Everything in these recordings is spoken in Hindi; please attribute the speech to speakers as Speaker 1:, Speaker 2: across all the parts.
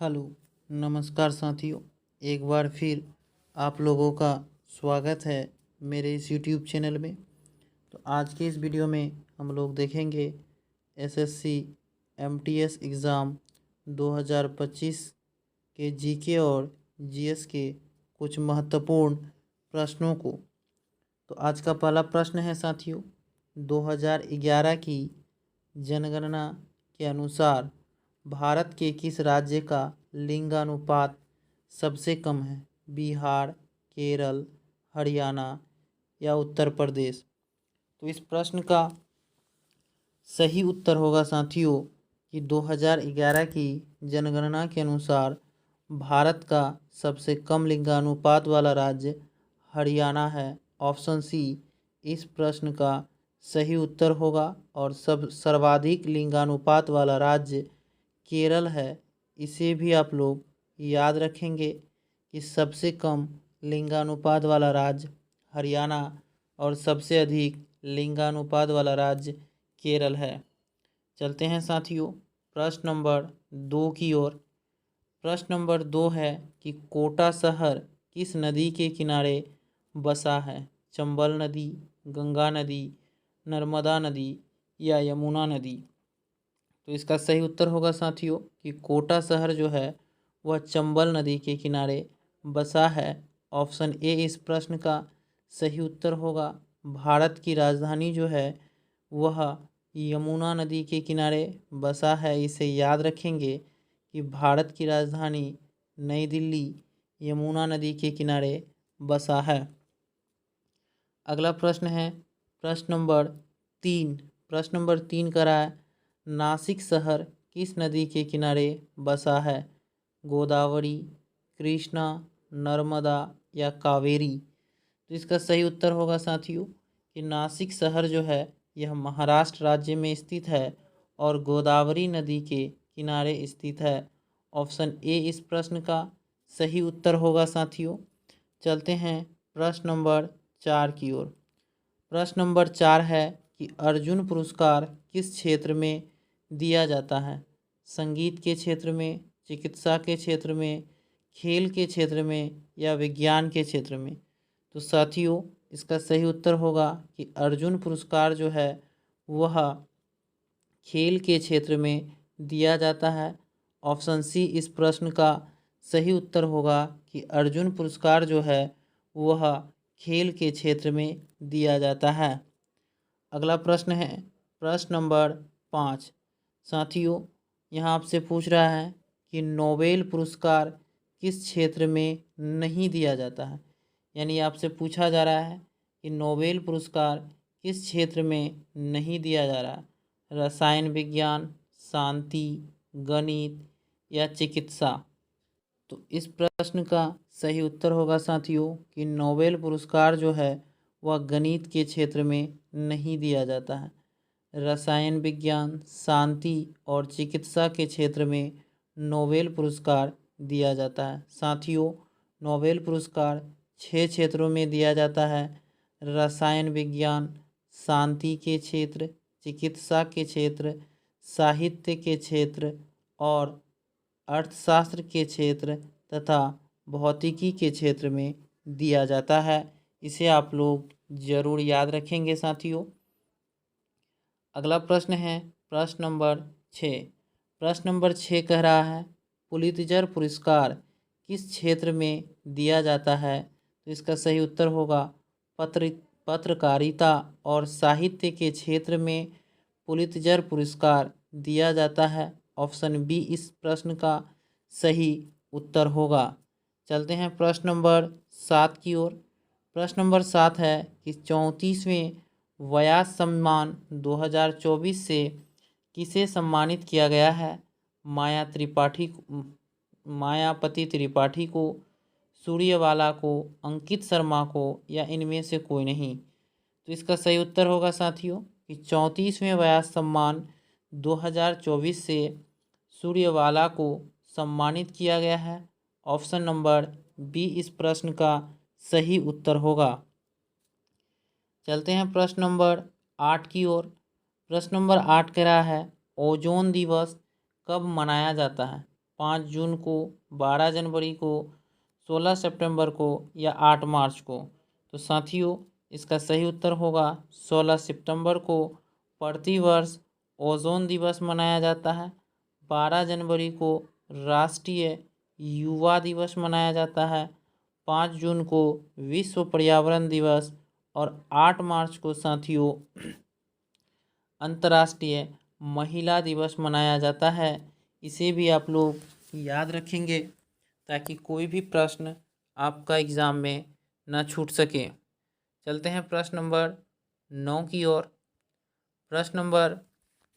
Speaker 1: हेलो, नमस्कार साथियों। एक बार फिर आप लोगों का स्वागत है मेरे इस यूट्यूब चैनल में। तो आज के इस वीडियो में हम लोग देखेंगे एसएससी एमटीएस एग्ज़ाम 2025 के जीके और जीएस के कुछ महत्वपूर्ण प्रश्नों को। तो आज का पहला प्रश्न है साथियों, 2011 की जनगणना के अनुसार भारत के किस राज्य का लिंगानुपात सबसे कम है? बिहार, केरल, हरियाणा या उत्तर प्रदेश? तो इस प्रश्न का सही उत्तर होगा साथियों कि 2011 की जनगणना के अनुसार भारत का सबसे कम लिंगानुपात वाला राज्य हरियाणा है। ऑप्शन सी इस प्रश्न का सही उत्तर होगा और सर्वाधिक लिंगानुपात वाला राज्य केरल है। इसे भी आप लोग याद रखेंगे कि सबसे कम लिंगानुपात वाला राज्य हरियाणा और सबसे अधिक लिंगानुपात वाला राज्य केरल है। चलते हैं साथियों प्रश्न नंबर 2 की ओर। प्रश्न नंबर 2 है कि कोटा शहर किस नदी के किनारे बसा है? चंबल नदी, गंगा नदी, नर्मदा नदी या यमुना नदी? तो इसका सही उत्तर होगा साथियों कि कोटा शहर जो है वह चंबल नदी के किनारे बसा है। ऑप्शन ए इस प्रश्न का सही उत्तर होगा। भारत की राजधानी जो है वह यमुना नदी के किनारे बसा है। इसे याद रखेंगे कि भारत की राजधानी नई दिल्ली यमुना नदी के किनारे बसा है। अगला प्रश्न है प्रश्न नंबर 3। प्रश्न नंबर 3 कह रहा है नासिक शहर किस नदी के किनारे बसा है? गोदावरी, कृष्णा, नर्मदा या कावेरी? तो इसका सही उत्तर होगा साथियों कि नासिक शहर जो है यह महाराष्ट्र राज्य में स्थित है और गोदावरी नदी के किनारे स्थित है। ऑप्शन ए इस प्रश्न का सही उत्तर होगा साथियों। चलते हैं प्रश्न नंबर 4 की ओर। प्रश्न नंबर 4 है कि अर्जुन पुरस्कार किस क्षेत्र में दिया जाता है? संगीत के क्षेत्र में, चिकित्सा के क्षेत्र में, खेल के क्षेत्र में या विज्ञान के क्षेत्र में? तो साथियों इसका सही उत्तर होगा कि अर्जुन पुरस्कार जो है वह खेल के क्षेत्र में दिया जाता है। ऑप्शन सी इस प्रश्न का सही उत्तर होगा कि अर्जुन पुरस्कार जो है वह खेल के क्षेत्र में दिया जाता है। अगला प्रश्न है प्रश्न नंबर 5। साथियों यहाँ आपसे पूछ रहा है कि नोबेल पुरस्कार किस क्षेत्र में नहीं दिया जाता है? यानी आपसे पूछा जा रहा है कि नोबेल पुरस्कार किस क्षेत्र में नहीं दिया जा रहा है? रसायन विज्ञान, शांति, गणित या चिकित्सा? तो इस प्रश्न का सही उत्तर होगा साथियों कि नोबेल पुरस्कार जो है वह गणित के क्षेत्र में नहीं दिया जाता है। रसायन विज्ञान, शांति और चिकित्सा के क्षेत्र में नोबेल पुरस्कार दिया जाता है। साथियों नोबेल पुरस्कार 6 क्षेत्रों में दिया जाता है। रसायन विज्ञान, शांति के क्षेत्र, चिकित्सा के क्षेत्र, साहित्य के क्षेत्र और अर्थशास्त्र के क्षेत्र तथा भौतिकी के क्षेत्र में दिया जाता है। इसे आप लोग ज़रूर याद रखेंगे साथियों। अगला प्रश्न है प्रश्न नंबर 6। प्रश्न नंबर 6 कह रहा है पुलित्ज़र पुरस्कार किस क्षेत्र में दिया जाता है? तो इसका सही उत्तर होगा पत्रकारिता और साहित्य के क्षेत्र में पुलित्ज़र पुरस्कार दिया जाता है। ऑप्शन बी इस प्रश्न का सही उत्तर होगा। चलते हैं प्रश्न नंबर 7 की ओर। प्रश्न नंबर 7 है कि 34वें व्यास सम्मान 2024 से किसे सम्मानित किया गया है? मायापति त्रिपाठी को, सूर्यवाला को, अंकित शर्मा को या इनमें से कोई नहीं? तो इसका सही उत्तर होगा साथियों कि 34वें व्यास सम्मान 2024 से सूर्यवाला को सम्मानित किया गया है। ऑप्शन नंबर बी इस प्रश्न का सही उत्तर होगा। चलते हैं प्रश्न नंबर 8 की ओर। प्रश्न नंबर 8 कह रहा है ओजोन दिवस कब मनाया जाता है? 5 जून को, 12 जनवरी को, 16 सितंबर को या 8 मार्च को? तो साथियों इसका सही उत्तर होगा 16 सितंबर को प्रतिवर्ष ओजोन दिवस मनाया जाता है। 12 जनवरी को राष्ट्रीय युवा दिवस मनाया जाता है। 5 जून को विश्व पर्यावरण दिवस और 8 मार्च को साथियों अंतर्राष्ट्रीय महिला दिवस मनाया जाता है। इसे भी आप लोग याद रखेंगे ताकि कोई भी प्रश्न आपका एग्ज़ाम में न छूट सके। चलते हैं प्रश्न नंबर 9 की ओर। प्रश्न नंबर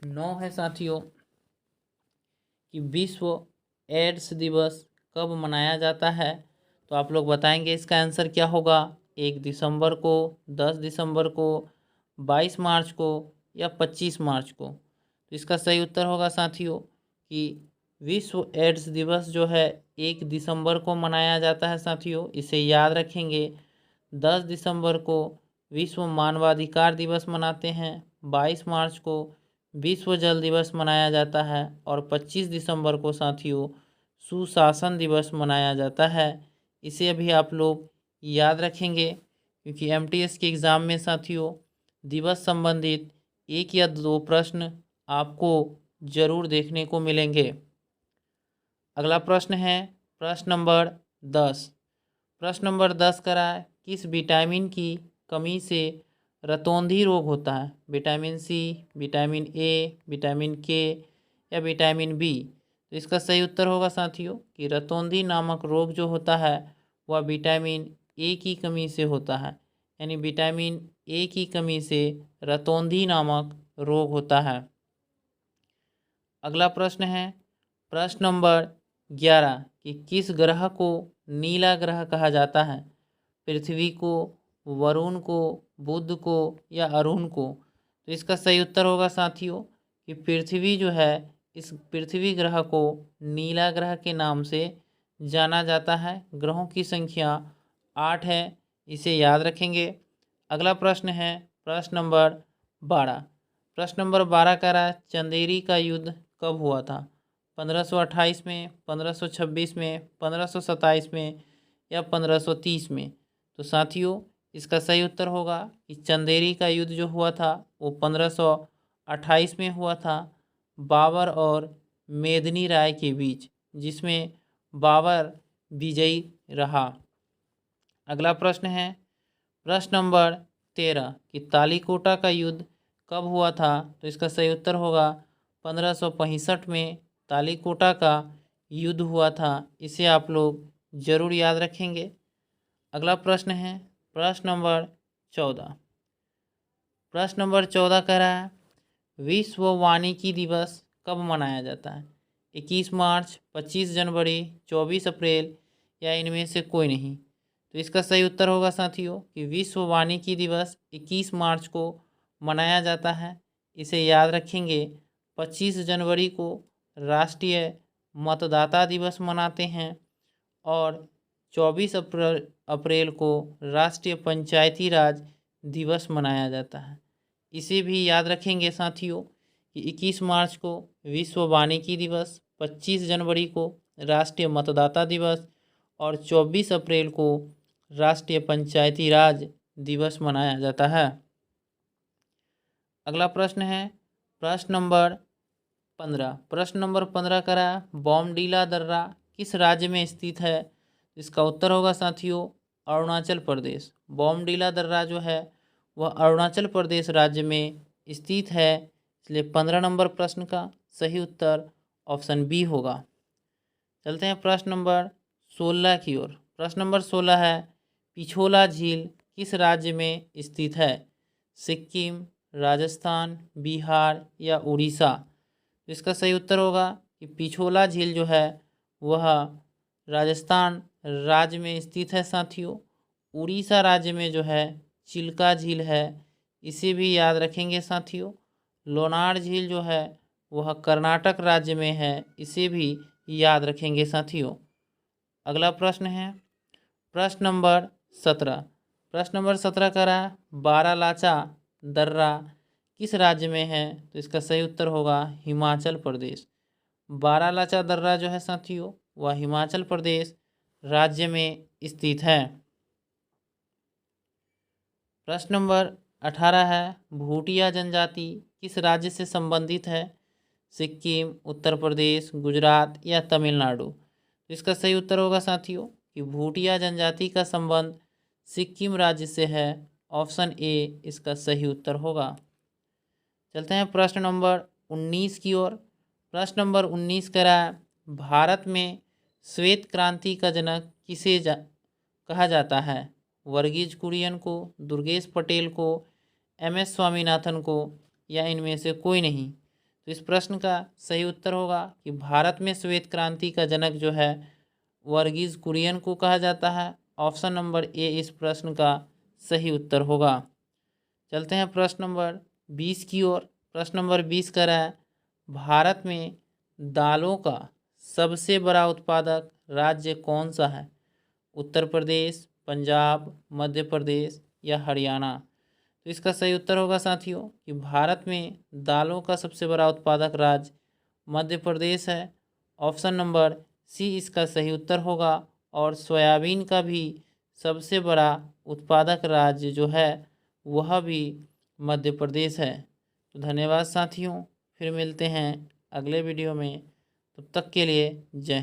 Speaker 1: 9 है साथियों कि विश्व एड्स दिवस कब मनाया जाता है? तो आप लोग बताएंगे इसका आंसर क्या होगा। 1 दिसंबर को, 10 दिसंबर को, 22 मार्च को या 25 मार्च को? तो इसका सही उत्तर होगा साथियों कि विश्व एड्स दिवस जो है 1 दिसंबर को मनाया जाता है साथियों। इसे याद रखेंगे। 10 दिसंबर को विश्व मानवाधिकार दिवस मनाते हैं। 22 मार्च को विश्व जल दिवस मनाया जाता है और 25 दिसंबर को साथियों सुशासन दिवस मनाया जाता है। इसे भी आप लोग याद रखेंगे क्योंकि एमटीएस के एग्ज़ाम में साथियों दिवस संबंधित 1 या 2 प्रश्न आपको जरूर देखने को मिलेंगे। अगला प्रश्न है प्रश्न नंबर 10। प्रश्न नंबर 10 कह रहा है किस विटामिन की कमी से रतौंधी रोग होता है? Vitamin C, vitamin A, vitamin K या विटामिन बी? तो इसका सही उत्तर होगा साथियों कि रतौंधी नामक रोग जो होता है वह विटामिन ए की कमी से होता है। यानी विटामिन ए की कमी से रतौंधी नामक रोग होता है। अगला प्रश्न है प्रश्न नंबर 11 कि किस ग्रह को नीला ग्रह कहा जाता है? पृथ्वी को, वरुण को, बुध को या अरुण को? तो इसका सही उत्तर होगा साथियों कि पृथ्वी जो है इस पृथ्वी ग्रह को नीला ग्रह के नाम से जाना जाता है। ग्रहों की संख्या 8 है, इसे याद रखेंगे। अगला प्रश्न है प्रश्न नंबर 12। प्रश्न नंबर 12 कह रहा है चंदेरी का युद्ध कब हुआ था? 1528 में, 1526 में, 1527 में या 1530 में? तो साथियों इसका सही उत्तर होगा कि चंदेरी का युद्ध जो हुआ था वो 1528 में हुआ था बाबर और मेदिनी राय के बीच, जिसमें बाबर विजयी रहा। अगला प्रश्न है प्रश्न नंबर 13 कि तालीकोटा का युद्ध कब हुआ था? तो इसका सही उत्तर होगा 1565 में तालीकोटा का युद्ध हुआ था। इसे आप लोग जरूर याद रखेंगे। अगला प्रश्न है प्रश्न नंबर 14। प्रश्न नंबर 14 कह रहा है विश्व वानिकी दिवस कब मनाया जाता है? 21 मार्च, 25 जनवरी, 24 अप्रैल या इनमें से कोई नहीं? तो इसका सही उत्तर होगा साथियों कि विश्व वानिकी दिवस 21 मार्च को मनाया जाता है। इसे याद रखेंगे। 25 जनवरी को राष्ट्रीय मतदाता दिवस मनाते हैं और 24 अप्रैल को राष्ट्रीय पंचायती राज दिवस मनाया जाता है। इसे भी याद रखेंगे साथियों कि 21 मार्च को विश्व वानिकी दिवस, 25 जनवरी को राष्ट्रीय मतदाता दिवस और 24 अप्रैल को राष्ट्रीय पंचायती राज दिवस मनाया जाता है। अगला प्रश्न है प्रश्न नंबर 15। प्रश्न नंबर 15 करा बॉमडीला दर्रा किस राज्य में स्थित है? इसका उत्तर होगा साथियों अरुणाचल प्रदेश। बॉमडीला दर्रा जो है वह अरुणाचल प्रदेश राज्य में स्थित है, इसलिए 15 नंबर प्रश्न का सही उत्तर ऑप्शन बी होगा। चलते हैं प्रश्न नंबर 16 की ओर। प्रश्न नंबर 16 है पिछोला झील किस राज्य में स्थित है? सिक्किम, राजस्थान, बिहार या उड़ीसा? इसका सही उत्तर होगा कि पिछोला झील जो है वह राजस्थान राज्य में स्थित है साथियों। उड़ीसा राज्य में जो है चिल्का झील है, इसे भी याद रखेंगे साथियों। लोनार झील जो है वह कर्नाटक राज्य में है, इसे भी याद रखेंगे साथियों। अगला प्रश्न है प्रश्न नंबर 17। प्रश्न नंबर 17 का रहा बारालाचा दर्रा किस राज्य में है? तो इसका सही उत्तर होगा हिमाचल प्रदेश। बारालाचा दर्रा जो है साथियों वह हिमाचल प्रदेश राज्य में स्थित है। प्रश्न नंबर 18 है, भूटिया जनजाति किस राज्य से संबंधित है? सिक्किम, उत्तर प्रदेश, गुजरात या तमिलनाडु? तो इसका सही उत्तर होगा साथियों कि भूटिया जनजाति का संबंध सिक्किम राज्य से है। ऑप्शन ए इसका सही उत्तर होगा। चलते हैं प्रश्न नंबर 19 की ओर। प्रश्न नंबर 19 कह रहा है, भारत में श्वेत क्रांति का जनक किसे कहा जाता है? वर्गीज कुरियन को, दुर्गेश पटेल को, एम.एस. स्वामीनाथन को या इनमें से कोई नहीं? तो इस प्रश्न का सही उत्तर होगा कि भारत में श्वेत क्रांति का जनक जो है वर्गीज कुरियन को कहा जाता है। ऑप्शन नंबर ए इस प्रश्न का सही उत्तर होगा। चलते हैं प्रश्न नंबर 20 की ओर। प्रश्न नंबर 20 कह रहा है, भारत में दालों का सबसे बड़ा उत्पादक राज्य कौन सा है? उत्तर प्रदेश, पंजाब, मध्य प्रदेश या हरियाणा? तो इसका सही उत्तर होगा साथियों कि भारत में दालों का सबसे बड़ा उत्पादक राज्य मध्य प्रदेश है। ऑप्शन नंबर सी इसका सही उत्तर होगा। और सोयाबीन का भी सबसे बड़ा उत्पादक राज्य जो है वह भी मध्य प्रदेश है। तो धन्यवाद साथियों, फिर मिलते हैं अगले वीडियो में। तब तक के लिए जय।